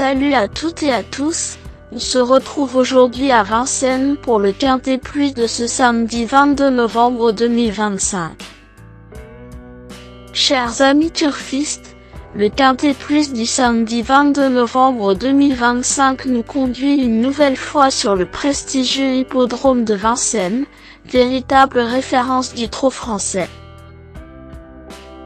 Salut à toutes et à tous, on se retrouve aujourd'hui à Vincennes pour le Quintet Plus de ce samedi 22 novembre 2025. Chers amis turfistes, le Quintet Plus du samedi 22 novembre 2025 nous conduit une nouvelle fois sur le prestigieux hippodrome de Vincennes, véritable référence du trot français.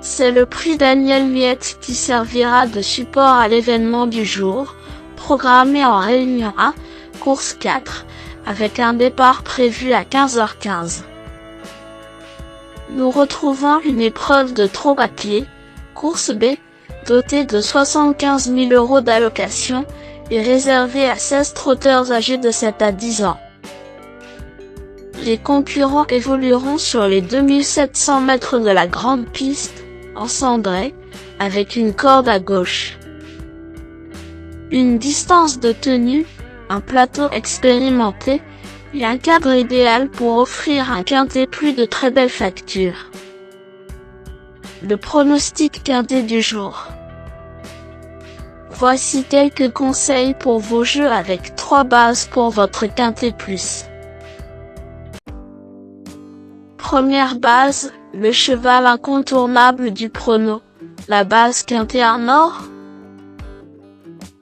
C'est le prix Daniel Miette qui servira de support à l'événement du jour, programmé en Réunion 1, course 4, avec un départ prévu à 15h15. Nous retrouvons une épreuve de trot à pied, course B, dotée de 75 000 € d'allocation et réservée à 16 trotteurs âgés de 7 à 10 ans. Les concurrents évolueront sur les 2700 mètres de la grande piste, en cendré, avec une corde à gauche. Une distance de tenue, un plateau expérimenté, et un cadre idéal pour offrir un quintet plus de très belle facture. Le pronostic quintet du jour. Voici quelques conseils pour vos jeux avec 3 bases pour votre quintet plus. Première base, le cheval incontournable du prono, la base quintet en or.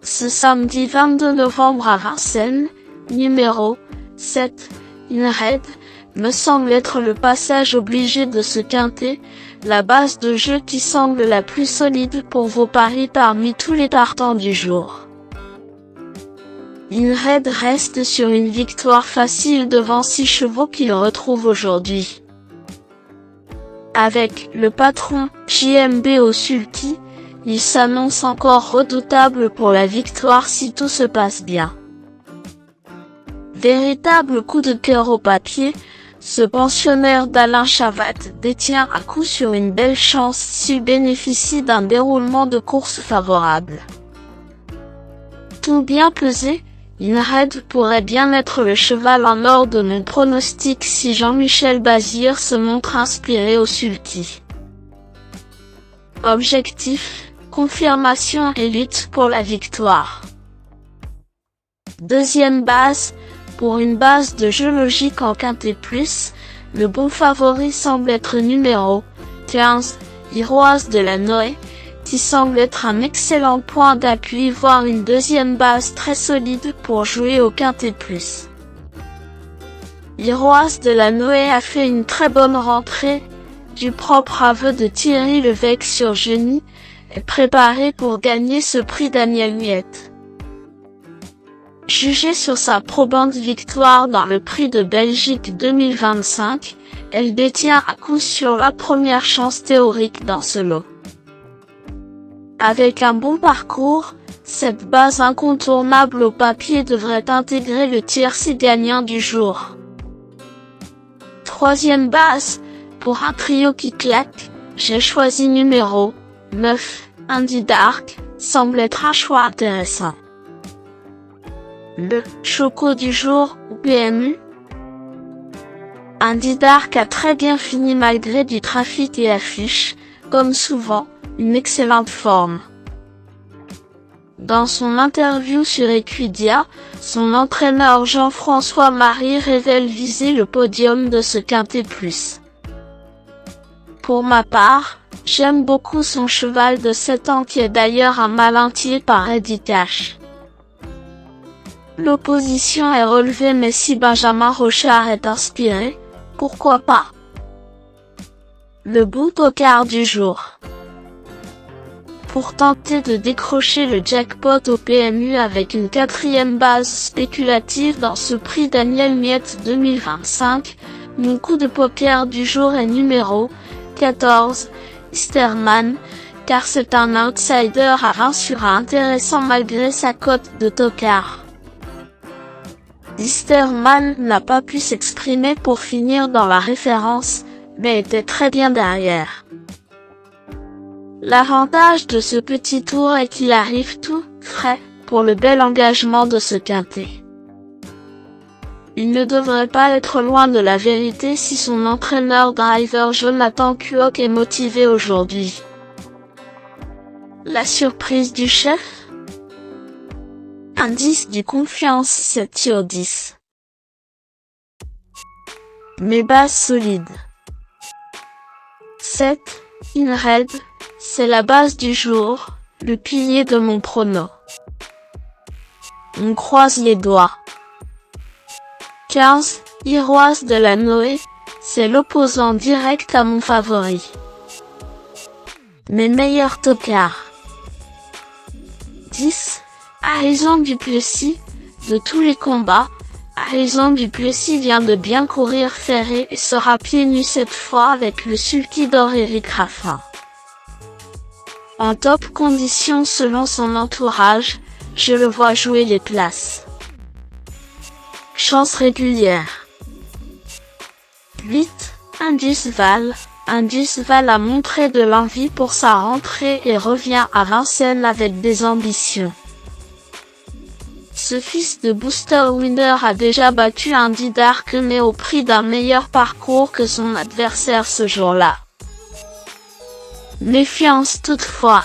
Ce samedi 22 novembre à Vincennes, numéro 7, Inred, me semble être le passage obligé de ce quintet, la base de jeu qui semble la plus solide pour vos paris parmi tous les partants du jour. Inred reste sur une victoire facile devant 6 chevaux qu'il retrouve aujourd'hui. Avec le patron JMB au sulky, il s'annonce encore redoutable pour la victoire si tout se passe bien. Véritable coup de cœur au papier, ce pensionnaire d'Alain Chavat détient à coup sûr une belle chance s'il bénéficie d'un déroulement de course favorable. Tout bien pesé, Inred pourrait bien être le cheval en or de mon pronostic si Jean-Michel Bazir se montre inspiré au sulky. Objectif, confirmation et lutte pour la victoire. Deuxième base, pour une base de jeu logique en quintet plus, le bon favori semble être numéro 15, Iroise de la Noé, qui semble être un excellent point d'appui voire une deuxième base très solide pour jouer au quintet plus. Iroise de la Noé a fait une très bonne rentrée, du propre aveu de Thierry Levesque sur Genie, est préparé pour gagner ce prix Daniel Miette. Jugée sur sa probante victoire dans le prix de Belgique 2025, elle détient à coup sûr la première chance théorique dans ce lot. Avec un bon parcours, cette base incontournable au papier devrait intégrer le tiercé gagnant du jour. Troisième base, pour un trio qui claque, j'ai choisi numéro 9, Andy Dark, semble être un choix intéressant. Le choco du jour au PMU. Andy Dark a très bien fini malgré du trafic et affiche, comme souvent, une excellente forme. Dans son interview sur Equidia, son entraîneur Jean-François Marie révèle viser le podium de ce quintet plus. Pour ma part, j'aime beaucoup son cheval de 7 ans qui est d'ailleurs un malintier par Eddie Cash. L'opposition est relevée mais si Benjamin Rochard est inspiré, pourquoi pas? Le bout au quart du jour. Pour tenter de décrocher le jackpot au PMU avec une 4e base spéculative dans ce prix Daniel Miette 2025, mon coup de poker du jour est numéro 14, Easterman, car c'est un outsider à 1 sur 1 intéressant malgré sa cote de tocard. Easterman n'a pas pu s'exprimer pour finir dans la référence, mais était très bien derrière. L'avantage de ce petit tour est qu'il arrive tout frais pour le bel engagement de ce quintet. Il ne devrait pas être loin de la vérité si son entraîneur driver Jonathan Kuok est motivé aujourd'hui. La surprise du chef? Indice du confiance 7 sur 10. Mes bases solides. 7. Inred, c'est la base du jour, le pilier de mon prono. On croise les doigts. 15. Iroise de la Noé, c'est l'opposant direct à mon favori. Mes meilleurs tocards. 10. Harrison Duplessis, de tous les combats, Harrison Duplessis vient de bien courir ferré et sera pieds nus cette fois avec le sulky d'or Eric Raffin. En top condition selon son entourage, je le vois jouer les places. Chance régulière. 8. Indus Val. Indus Val a montré de l'envie pour sa rentrée et revient à Vincennes avec des ambitions. Ce fils de booster winner a déjà battu Andy Dark mais au prix d'un meilleur parcours que son adversaire ce jour-là. Méfiance toutefois.